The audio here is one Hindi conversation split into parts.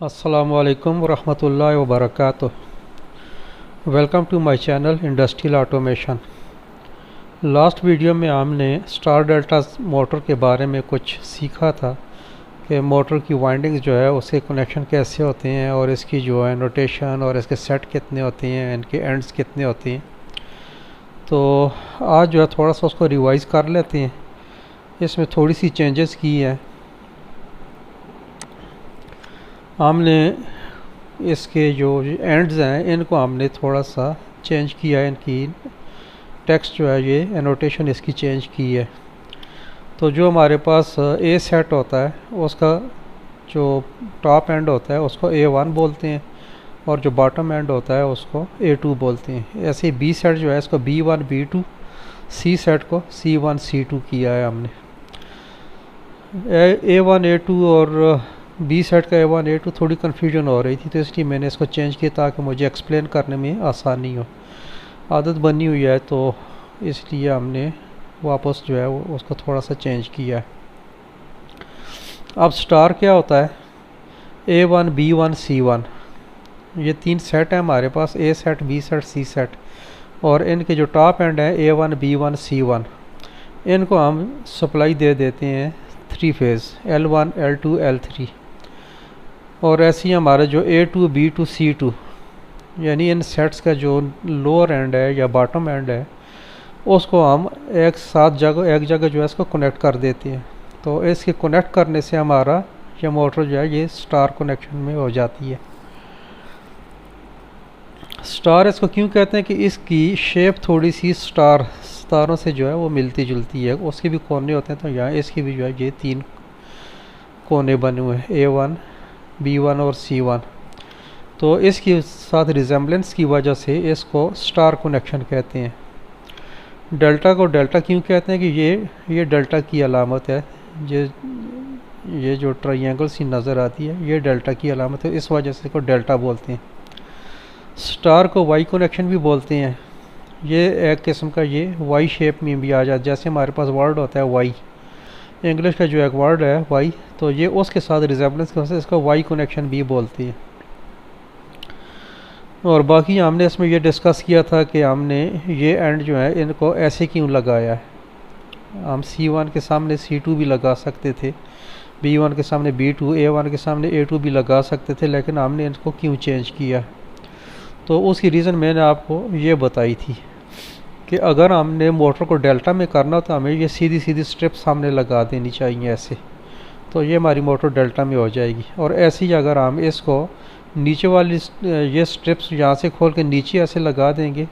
अस्सलामु अलैकुम वरहमतुल्लाहि वबरकातुह। Welcome to my channel industrial automation. Last video में हमने स्टार डेल्टा मोटर के बारे में कुछ सीखा था कि मोटर की वाइंडिंग्स जो है उसके कनेक्शन कैसे होते हैं और इसकी जो है नोटेशन और इसके सेट कितने होते हैं, इनके एंड्स कितने होते हैं। तो आज जो है थोड़ा सा उसको रिवाइज़ कर लेते हैं। इसमें थोड़ी सी चेंजेस की है हमने। इसके जो एंड्स हैं इनको हमने थोड़ा सा चेंज किया है, इनकी टेक्स्ट जो है ये एनोटेशन इसकी चेंज की है। तो जो हमारे पास ए सेट होता है उसका जो टॉप एंड होता है उसको A1 बोलते हैं और जो बॉटम एंड होता है उसको A2 बोलते हैं। ऐसे ही बी सेट जो है इसको B1 B2, सी सेट को C1 C2 किया है हमने। A1 A2 और बी सेट का A1 A2 थोड़ी कन्फ्यूजन हो रही थी, तो इसलिए मैंने इसको चेंज किया ताकि मुझे एक्सप्लेन करने में आसानी हो। आदत बनी हुई है तो इसलिए हमने वापस जो है वो उसको थोड़ा सा चेंज किया है। अब स्टार क्या होता है? A1 B1 C1, ये तीन सेट है हमारे पास, ए सेट बी सेट सी सेट, और इनके जो टॉप एंड है A1 B1 C1, इनको हम सप्लाई दे देते हैं 3 फेज़ L1 L2 L3। और ऐसे ही हमारा जो A2 B2 C2 यानी इन सेट्स का जो लोअर एंड है या बॉटम एंड है उसको हम एक जगह जो है इसको कनेक्ट कर देते हैं। तो इसके कनेक्ट करने से हमारा ये मोटर जो है ये स्टार कनेक्शन में हो जाती है। स्टार इसको क्यों कहते हैं कि इसकी शेप थोड़ी सी स्टारों से जो है वो मिलती जुलती है। उसके भी कोने होते हैं, तो यहाँ इसके भी जो है ये 3 कोने बने हुए हैं, A1 B1 और C1। तो इसके साथ रिजेम्बलेंस की वजह से इसको स्टार कनेक्शन कहते हैं। डेल्टा को डेल्टा क्यों कहते हैं कि ये डेल्टा की अलामत है। ये जो ट्रायंगल सी नज़र आती है ये डेल्टा की अलामत है, इस वजह से इसको डेल्टा बोलते हैं। स्टार को वाई कनेक्शन भी बोलते हैं। ये एक किस्म का ये वाई शेप में भी आ जाता है, जैसे हमारे पास वर्ड होता है वाई, इंग्लिश का जो एक वर्ड है वाई, तो ये उसके साथ रिजेम्बलेंस की वजह से इसको वाई कनेक्शन भी बोलते हैं। और बाकी हमने इसमें ये डिस्कस किया था कि हमने ये एंड जो है इनको ऐसे क्यों लगाया है। हम C1 के सामने C2 भी लगा सकते थे, B1 के सामने B2, A1 के सामने A2 भी लगा सकते थे, लेकिन हमने इनको क्यों चेंज किया। तो उसकी रीज़न मैंने आपको ये बताई थी कि अगर हमने मोटर को डेल्टा में करना तो हमें ये सीधी सीधी स्ट्रिप सामने लगा देनी चाहिए ऐसे, तो ये हमारी मोटर डेल्टा में हो जाएगी। और ऐसे ही अगर हम इसको नीचे वाली ये स्ट्रिप्स यहाँ से खोल के नीचे ऐसे लगा देंगे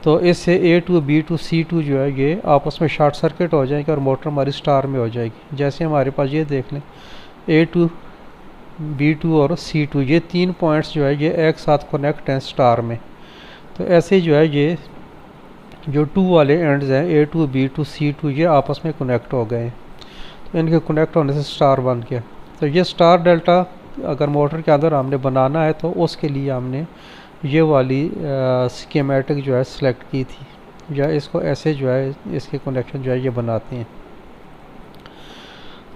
तो इससे A2 B2 C2 जो है ये आपस में शॉर्ट सर्किट हो जाएंगे और मोटर हमारी स्टार में हो जाएगी। जैसे हमारे पास ये देख लें A2 B2 और C2, ये 3 पॉइंट्स जो है ये एक साथ कनेक्ट हैं स्टार में। तो ऐसे जो है ये जो 2 वाले एंड्स हैं A2 B2 C2 ये आपस में कनेक्ट हो गए, तो इनके कनेक्ट होने से स्टार बन गया। तो ये स्टार डेल्टा अगर मोटर के अंदर हमने बनाना है तो उसके लिए हमने ये वाली स्कीमेटिक जो है सिलेक्ट की थी, या इसको ऐसे जो है इसके कनेक्शन जो है ये बनाते हैं।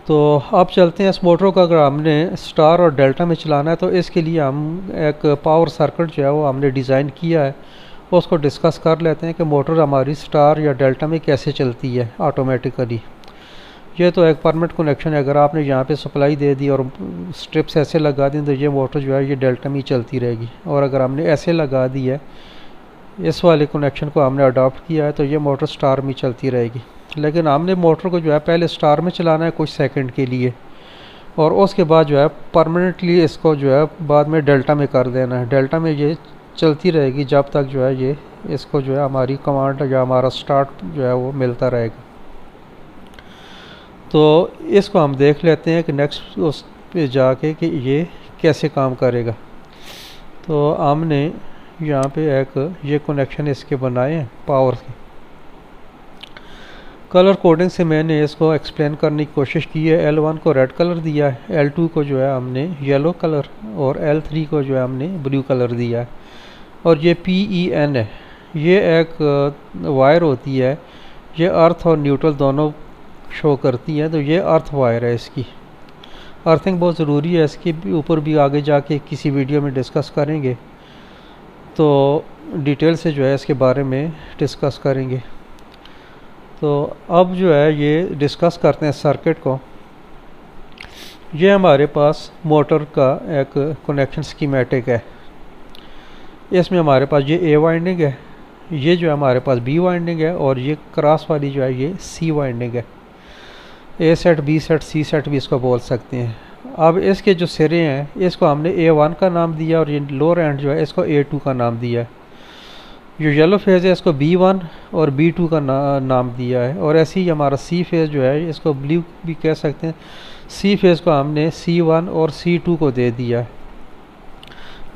तो अब चलते हैं इस मोटर को अगर हमने स्टार और डेल्टा में चलाना है तो इसके लिए हम एक पावर सर्किट जो है वो हमने डिज़ाइन किया है, उसको डिस्कस कर लेते हैं कि मोटर हमारी स्टार या डेल्टा में कैसे चलती है ऑटोमेटिकली। ये तो एक परमानेंट कनेक्शन है, अगर आपने यहाँ पे सप्लाई दे दी और स्ट्रिप्स ऐसे लगा दी तो ये मोटर जो है ये डेल्टा में ही चलती रहेगी। और अगर हमने ऐसे लगा दी है, इस वाले कनेक्शन को हमने अडॉप्ट किया है, तो ये मोटर स्टार में चलती रहेगी। लेकिन हमने मोटर को जो है पहले स्टार में चलाना है कुछ सेकंड के लिए, और उसके बाद जो है परमानेंटली इसको जो है बाद में डेल्टा में कर देना है। डेल्टा में ये चलती रहेगी जब तक जो है ये इसको जो है हमारी कमांड या हमारा स्टार्ट जो है वो मिलता रहेगा। तो इसको हम देख लेते हैं कि नेक्स्ट उस पे जाके कि ये कैसे काम करेगा। तो हमने यहाँ पे एक ये कनेक्शन इसके बनाए हैं पावर के। कलर कोडिंग से मैंने इसको एक्सप्लेन करने की कोशिश की है। L1 को रेड कलर दिया है, L2 को जो है हमने येलो कलर, और L3 को जो है हमने ब्लू कलर दिया है। और ये PEN है, ये एक वायर होती है, ये अर्थ और न्यूट्रल दोनों शो करती है, तो ये अर्थ वायर है इसकी। अर्थिंग बहुत ज़रूरी है, इसके भी ऊपर भी आगे जाके किसी वीडियो में डिस्कस करेंगे, तो डिटेल से जो है इसके बारे में डिस्कस करेंगे। तो अब जो है ये डिस्कस करते हैं सर्किट को। ये हमारे पास मोटर का एक कनेक्शन स्कीमेटिक है। इसमें हमारे पास ये ए वाइंडिंग है, ये जो है हमारे पास बी वाइंडिंग है, और ये क्रॉस वाली जो है ये सी वाइंडिंग है। ए सेट, बी सेट, सी सेट भी इसको बोल सकते हैं। अब इसके जो सिरे हैं इसको हमने A1 का नाम दिया, और ये लोअर एंड जो है इसको A2 का नाम दिया है। जो येलो फेज़ है इसको B1 और B2 का नाम दिया है, और ऐसे ही हमारा C फेज़ जो है इसको ब्लू भी कह सकते हैं। C फेज़ को हमने C1 और C2 को दे दिया है।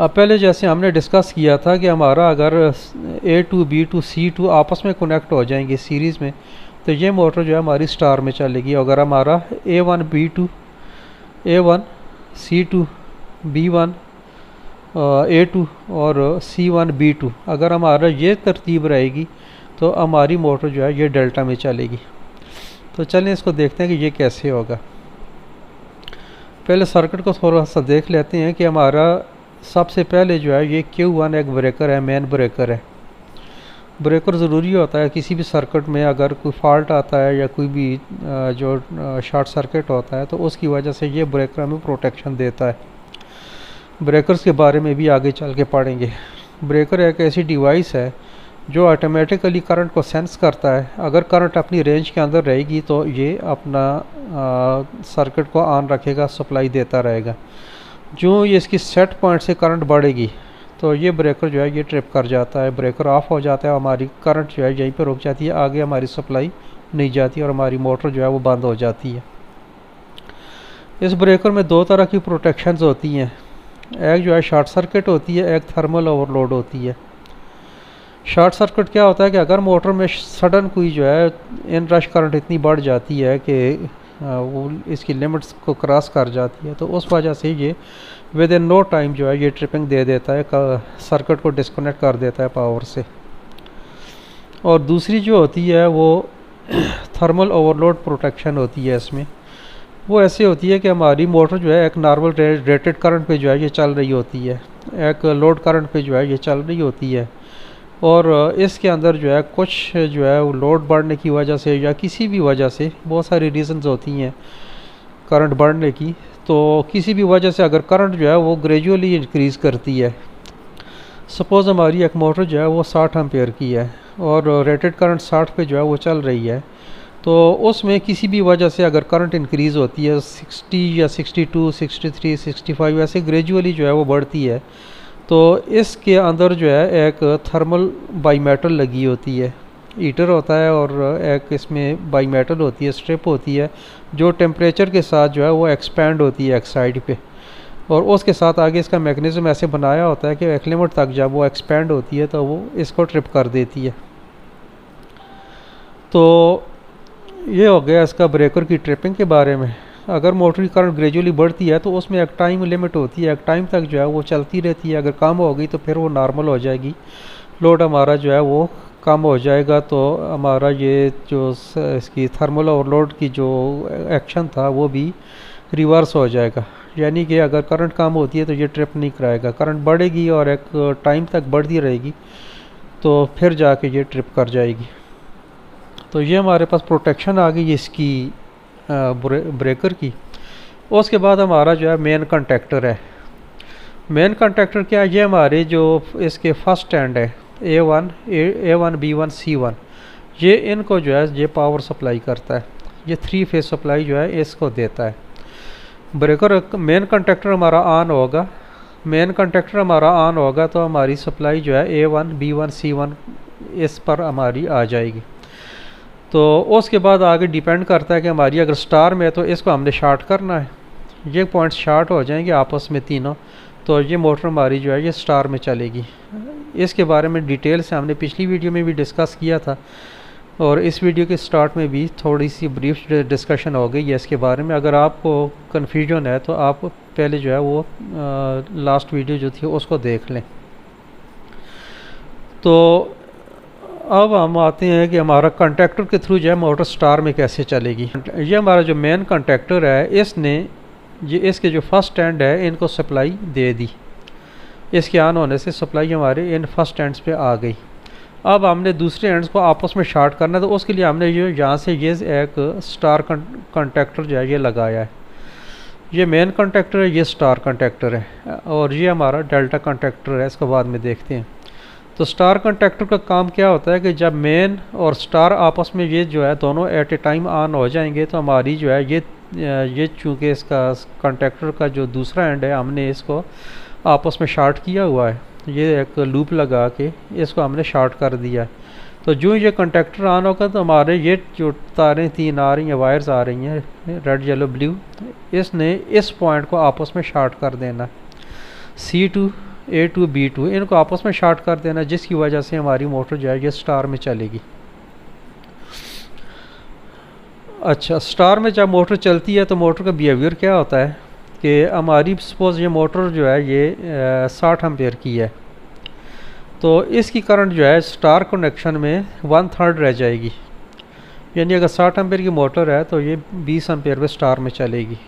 अब पहले जैसे हमने डिस्कस किया था कि हमारा अगर A2, B2, C2 आपस में कनेक्ट हो जाएंगे सीरीज़ में, तो ये मोटर जो है हमारी स्टार में चलेगी। अगर हमारा A1 B2, A1 C2 B1 A2 और C1 B2, अगर हमारा ये तरतीब रहेगी तो हमारी मोटर जो है ये डेल्टा में चलेगी। तो चलें इसको देखते हैं कि ये कैसे होगा। पहले सर्किट को थोड़ा सा देख लेते हैं कि हमारा सबसे पहले जो है ये Q1 एक ब्रेकर है, मेन ब्रेकर है। ब्रेकर ज़रूरी होता है किसी भी सर्किट में, अगर कोई फॉल्ट आता है या कोई भी जो शॉर्ट सर्किट होता है तो उसकी वजह से ये ब्रेकर हमें प्रोटेक्शन देता है। ब्रेकर्स के बारे में भी आगे चल के पढ़ेंगे। ब्रेकर एक ऐसी डिवाइस है जो ऑटोमेटिकली करंट को सेंस करता है। अगर करंट अपनी रेंज के अंदर रहेगी तो ये अपना सर्किट को ऑन रखेगा, सप्लाई देता रहेगा। जो ये इसकी सेट पॉइंट से करंट बढ़ेगी तो ये ब्रेकर जो है ये ट्रिप कर जाता है, ब्रेकर ऑफ हो जाता है, हमारी करंट जो है यहीं पर रुक जाती है, आगे हमारी सप्लाई नहीं जाती और हमारी मोटर जो है वो बंद हो जाती है। इस ब्रेकर में दो तरह की प्रोटेक्शंस होती हैं, एक जो है शॉर्ट सर्किट होती है, एक थर्मल ओवरलोड होती है। शॉर्ट सर्किट क्या होता है कि अगर मोटर में सडन कोई जो है इन रश करंट इतनी बढ़ जाती है कि वो इसकी लिमिट्स को क्रॉस कर जाती है, तो उस वजह से ये विद इन नो टाइम जो है ये ट्रिपिंग दे देता है, सर्किट को डिस्कनेक्ट कर देता है पावर से। और दूसरी जो होती है वो थर्मल ओवरलोड प्रोटेक्शन होती है। इसमें वो ऐसे होती है कि हमारी मोटर जो है एक नॉर्मल रेटेड करंट पे जो है ये चल रही होती है, एक लोड करंट पे जो है ये चल रही होती है, और इसके अंदर जो है कुछ जो है वो लोड बढ़ने की वजह से या किसी भी वजह से, बहुत सारी रीज़न्स होती हैं करंट बढ़ने की, तो किसी भी वजह से अगर करंट जो है वो ग्रेजुअली इंक्रीज़ करती है। सपोज़ हमारी एक मोटर जो है वो 60 एम्पेयर की है और रेटेड करंट 60 पे जो है वो चल रही है, तो उसमें किसी भी वजह से अगर करंट इंक्रीज़ होती है 60 या 62, 63, 65 ऐसे ग्रेजुअली जो है वो बढ़ती है, तो इसके अंदर जो है एक थर्मल बाईमेटल लगी होती है, हीटर होता है, और एक इसमें बाईमेटल होती है, स्ट्रिप होती है, जो टेम्परेचर के साथ जो है वो एक्सपैंड होती है एक साइड पे, और उसके साथ आगे इसका मैकेनिज़्म ऐसे बनाया होता है कि एक लिमिट तक जब वो एक्सपैंड होती है तो वो इसको ट्रिप कर देती है। तो ये हो गया इसका ब्रेकर की ट्रिपिंग के बारे में। अगर मोटर की करंट ग्रेजुअली बढ़ती है तो उसमें एक टाइम लिमिट होती है, एक टाइम तक जो है वो चलती रहती है। अगर कम हो गई तो फिर वो नॉर्मल हो जाएगी, लोड हमारा जो है वो कम हो जाएगा, तो हमारा ये जो इसकी थर्मल ओवरलोड की जो एक्शन था वो भी रिवर्स हो जाएगा। यानी कि अगर करंट कम होती है तो ये ट्रिप नहीं कराएगा, करंट बढ़ेगी और एक टाइम तक बढ़ती रहेगी तो फिर जाके ये ट्रिप कर जाएगी। तो ये हमारे पास प्रोटेक्शन आ गई इसकी ब्रेकर की। उसके बाद हमारा जो है मेन कंटेक्टर है। मेन कंटेक्टर क्या है, ये हमारे जो इसके फर्स्ट स्टैंड है A1 B1 C1, ये इनको जो है ये पावर सप्लाई करता है, ये 3 फेज सप्लाई जो है इसको देता है। ब्रेकर मेन कंटेक्टर हमारा ऑन होगा, मेन कंटेक्टर हमारा ऑन होगा तो हमारी सप्लाई जो है A1 B1 C1 इस पर हमारी आ जाएगी। तो उसके बाद आगे डिपेंड करता है कि हमारी अगर स्टार में है तो इसको हमने शार्ट करना है, ये पॉइंट्स शार्ट हो जाएंगे आपस में तीनों, तो ये मोटर हमारी जो है ये स्टार में चलेगी। इसके बारे में डिटेल से हमने पिछली वीडियो में भी डिस्कस किया था, और इस वीडियो के स्टार्ट में भी थोड़ी सी ब्रीफ डिस्कशन हो गई है इसके बारे में। अगर आपको कन्फ्यूजन है तो आप पहले जो है वो लास्ट वीडियो जो थी उसको देख लें। तो अब हम आते हैं कि हमारा कंटेक्टर के थ्रू जो है मोटर स्टार में कैसे चलेगी। ये हमारा जो मेन कंटेक्टर है इसने ये इसके जो फर्स्ट एंड है इनको सप्लाई दे दी। इसके ऑन होने से सप्लाई हमारे इन फर्स्ट एंड्स पे आ गई। अब हमने दूसरे एंड्स को आपस में शार्ट करना है, तो उसके लिए हमने ये यहाँ से ये एक स्टार कंटेक्टर जो है ये लगाया है। ये मेन कंटेक्टर है, ये स्टार कंटेक्टर है, और ये हमारा डेल्टा कंटेक्टर है, इसको बाद में देखते हैं। तो स्टार कंटेक्टर का काम क्या होता है कि जब मेन और स्टार आपस में ये जो है दोनों एट ए टाइम ऑन हो जाएंगे, तो हमारी जो है ये चूँकि इसका कंटेक्टर का जो दूसरा एंड है हमने इसको आपस में शार्ट किया हुआ है, ये एक लूप लगा के इसको हमने शार्ट कर दिया है। तो जो ये कंटेक्टर ऑन होगा तो हमारे ये जो तारें 3 आ रही हैं, वायर्स आ रही हैं रेड येलो ब्लू, इसने इस पॉइंट को आपस में शार्ट कर देना, C2 A2 B2 इनको आपस में शार्ट कर देना, जिसकी वजह से हमारी मोटर जो है ये स्टार में चलेगी। अच्छा, स्टार में जब मोटर चलती है तो मोटर का बिहेवियर क्या होता है कि हमारी सपोज़ ये मोटर जो है ये 60 एम्पेयर की है, तो इसकी करंट जो है स्टार कनेक्शन में 1/3 रह जाएगी। यानी अगर 60 एम्पेयर की मोटर है तो ये 20 एम्पेयर पे स्टार में चलेगी।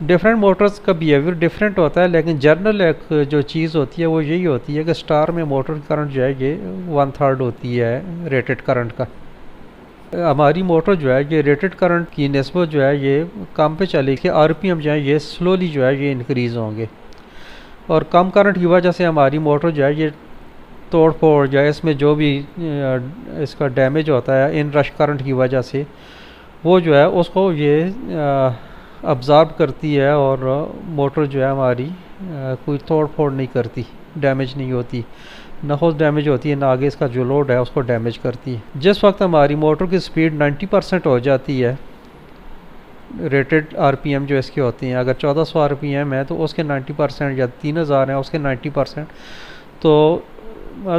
डिफरेंट मोटर्स का बिहेवियर डिफरेंट होता है, लेकिन जनरल एक जो चीज़ होती है वो यही होती है कि स्टार में मोटर की करंट जो है ये 1/3 होती है रेटेड करंट का। हमारी मोटर जो है ये रेटेड करंट की निस्बत जो है ये कम पे चलेगी, RPM जो है ये स्लोली जो है ये इंक्रीज़ होंगे, और कम करंट की वजह से हमारी मोटर जो है ये तोड़ फोड़ जो है इसमें जो भी इसका डैमेज होता है इन रश करंट की वजह से, वो जो है उसको ये अब्ज़ॉर्ब करती है, और मोटर जो है हमारी कोई तोड़ फोड़ नहीं करती, डैमेज नहीं होती, ना खुद डैमेज होती है ना आगे इसका जो लोड है उसको डैमेज करती है। जिस वक्त हमारी मोटर की स्पीड 90% हो जाती है, रेटेड RPM जो इसके होती हैं, अगर 1400 RPM है तो उसके 90%, या 3000 है उसके 90%, तो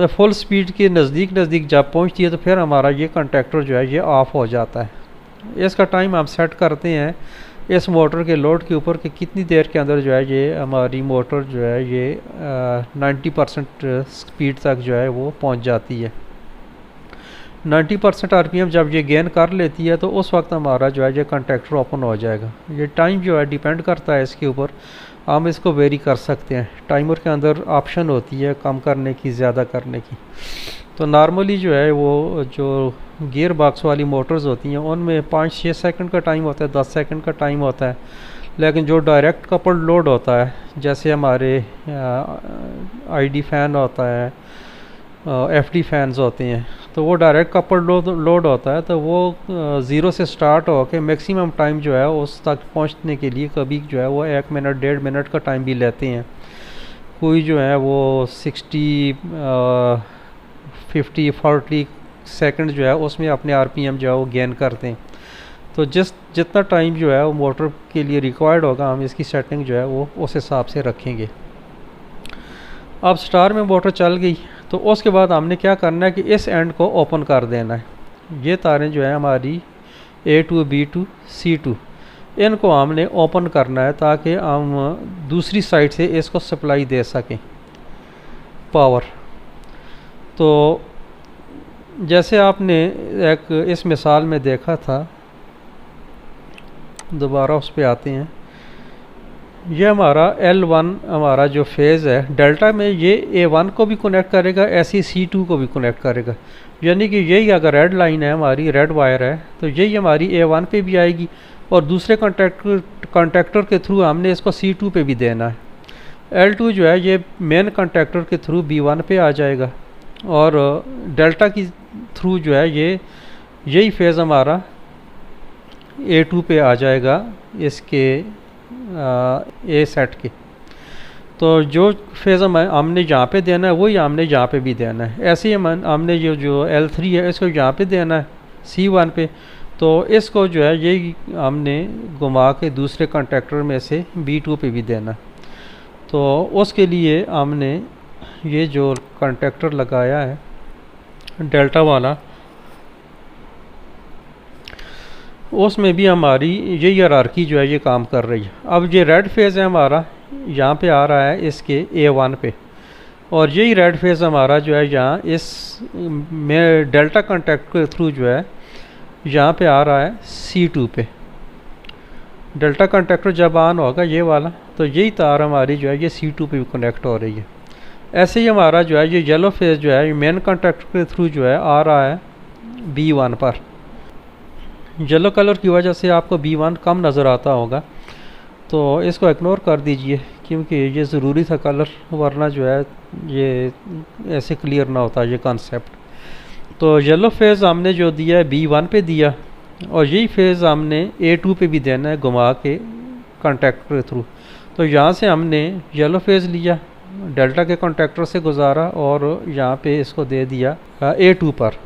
फुल स्पीड के नज़दीक जब पहुंचती है तो फिर हमारा ये कंटेक्टर जो है ये ऑफ हो जाता है। इसका टाइम हम सेट करते हैं इस मोटर के लोड के ऊपर कि कितनी देर के अंदर जो है ये हमारी मोटर जो है ये 90% स्पीड तक जो है वो पहुंच जाती है। 90% RPM जब ये गेन कर लेती है तो उस वक्त हमारा जो है ये कंटेक्टर ओपन हो जाएगा। ये टाइम जो है डिपेंड करता है इसके ऊपर, हम इसको वेरी कर सकते हैं। टाइमर के अंदर ऑप्शन होती है कम करने की, ज़्यादा करने की। तो नॉर्मली जो है वो जो गियर बॉक्स वाली मोटर्स होती हैं उनमें 5-6 सेकंड का टाइम होता है, 10 सेकंड का टाइम होता है, लेकिन जो डायरेक्ट कपल्ड लोड होता है जैसे हमारे ID फैन होता है, FD फैंस होते हैं, तो वो डायरेक्ट कपल्ड लोड होता है, तो वो 0 से स्टार्ट हो के मैक्सिमम टाइम जो है उस तक पहुंचने के लिए कभी जो है वो 1 मिनट 1.5 मिनट का टाइम भी लेते हैं। कोई जो है वो 60 50 40 सेकंड जो है उसमें अपने RPM जो है वो गेन करते हैं। तो जितना टाइम जो है वो मोटर के लिए रिक्वायर्ड होगा हम इसकी सेटिंग जो है वो उस हिसाब से रखेंगे। अब स्टार में मोटर चल गई तो उसके बाद हमने क्या करना है कि इस एंड को ओपन कर देना है। ये तारें जो है हमारी A2 B2 C2 इनको हमने ओपन करना है ताकि हम दूसरी साइड से इसको सप्लाई दे सकें पावर। तो जैसे आपने एक इस मिसाल में देखा था, दोबारा उस पे आते हैं। ये हमारा L1 हमारा जो फेज़ है डेल्टा में ये A1 को भी कनेक्ट करेगा, ऐसे C2 को भी कनेक्ट करेगा। यानी कि यही अगर रेड लाइन है हमारी, रेड वायर है, तो यही हमारी A1 पे भी आएगी और दूसरे कंटेक्टर के थ्रू हमने इसको C2 पे भी देना है। L2 जो है ये मेन कंटेक्टर के थ्रू B1 पे आ जाएगा और डेल्टा की थ्रू जो है यही फेज़ हमारा A2 पे आ जाएगा इसके A सेट के। तो जो फेज़ हमने यहाँ पे देना है वही हमने यहाँ पे भी देना है। ऐसे ही हमने जो L3 है इसको यहाँ पे देना है C1 पे, तो इसको जो है यही हमने घुमा के दूसरे कंटेक्टर में से B2 पे भी देना। तो उसके लिए हमने ये जो कंटेक्टर लगाया है डेल्टा वाला, उसमें भी हमारी ये हायरार्की जो है ये काम कर रही है। अब ये रेड फेज़ है हमारा यहाँ पे आ रहा है इसके A1 पे, और यही रेड फेज़ हमारा जो है यहाँ इस में डेल्टा कंटेक्ट के थ्रू जो है यहाँ पे आ रहा है C2 पे। डेल्टा कंडक्टर जब ऑन होगा ये वाला, तो यही तार हमारी जो है ये C2 पे भी कनेक्ट हो रही है। ऐसे ही हमारा जो है ये येलो फेज जो है ये मेन कंडक्टर के थ्रू जो है आ रहा है B1 पर। येलो कलर की वजह से आपको B1 कम नज़र आता होगा, तो इसको इग्नोर कर दीजिए क्योंकि ये ज़रूरी था कलर, वरना जो है ये ऐसे क्लियर ना होता ये कॉन्सेप्ट। तो येलो फेज़ हमने जो दिया है B1 पे दिया, और यही फेज़ हमने A2 पे भी देना है घुमा के कॉन्टैक्टर के थ्रू। तो यहाँ से हमने येलो फेज़ लिया, डेल्टा के कॉन्टैक्टर से गुजारा और यहाँ पे इसको दे दिया A2 पर।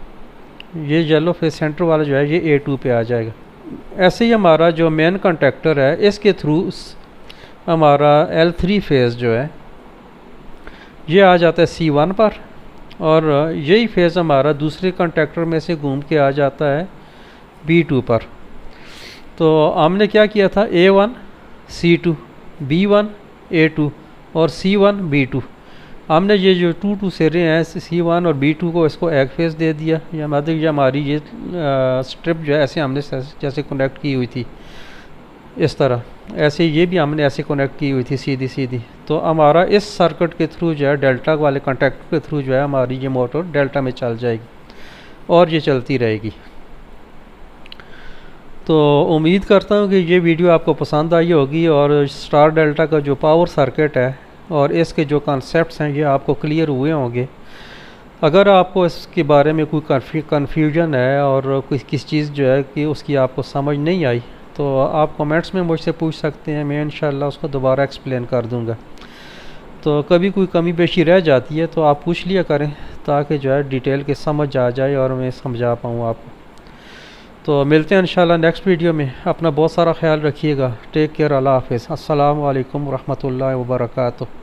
ये येलो फेज़ सेंटर वाला जो है ये A2 पे आ जाएगा। ऐसे ही हमारा जो मेन कॉन्टैक्टर है इसके थ्रू हमारा L3 फेज़ जो है ये आ जाता है C1 पर, और यही फेज़ हमारा दूसरे कॉन्टैक्टर में से घूम के आ जाता है B2 पर। तो हमने क्या किया था, A1 C2, B1 A2 और C1 B2। हमने ये जो 2 सिरे हैं C1 और B2 को इसको एक फेज़ दे दिया, या मतलब ये हमारी ये स्ट्रिप जो है ऐसे हमने जैसे कनेक्ट की हुई थी इस तरह, ऐसे ये भी हमने ऐसे कनेक्ट की हुई थी सीधी सीधी। तो हमारा इस सर्किट के थ्रू जो है डेल्टा वाले कॉन्टैक्ट के थ्रू जो है हमारी ये मोटर डेल्टा में चल जाएगी और ये चलती रहेगी। तो उम्मीद करता हूँ कि ये वीडियो आपको पसंद आई होगी और स्टार डेल्टा का जो पावर सर्किट है और इसके जो कॉन्सेप्ट्स हैं ये आपको क्लियर हुए होंगे। अगर आपको इसके बारे में कोई कन्फ्यूजन है और कोई किस चीज़ जो है कि उसकी आपको समझ नहीं आई, तो आप कमेंट्स में मुझसे पूछ सकते हैं, मैं इंशाल्लाह उसको दोबारा एक्सप्लेन कर दूंगा। तो कभी कोई कमी पेशी रह जाती है तो आप पूछ लिया करें, ताकि जो है डिटेल के समझ आ जाए और मैं समझा पाऊँ आपको। तो मिलते हैं इंशाल्लाह नेक्स्ट वीडियो में। अपना बहुत सारा ख्याल रखिएगा। Take care. अल्लाह हाफ़िज़। अस्सलामु अलैकुम रहमतुल्लाहि व बरकातुहू।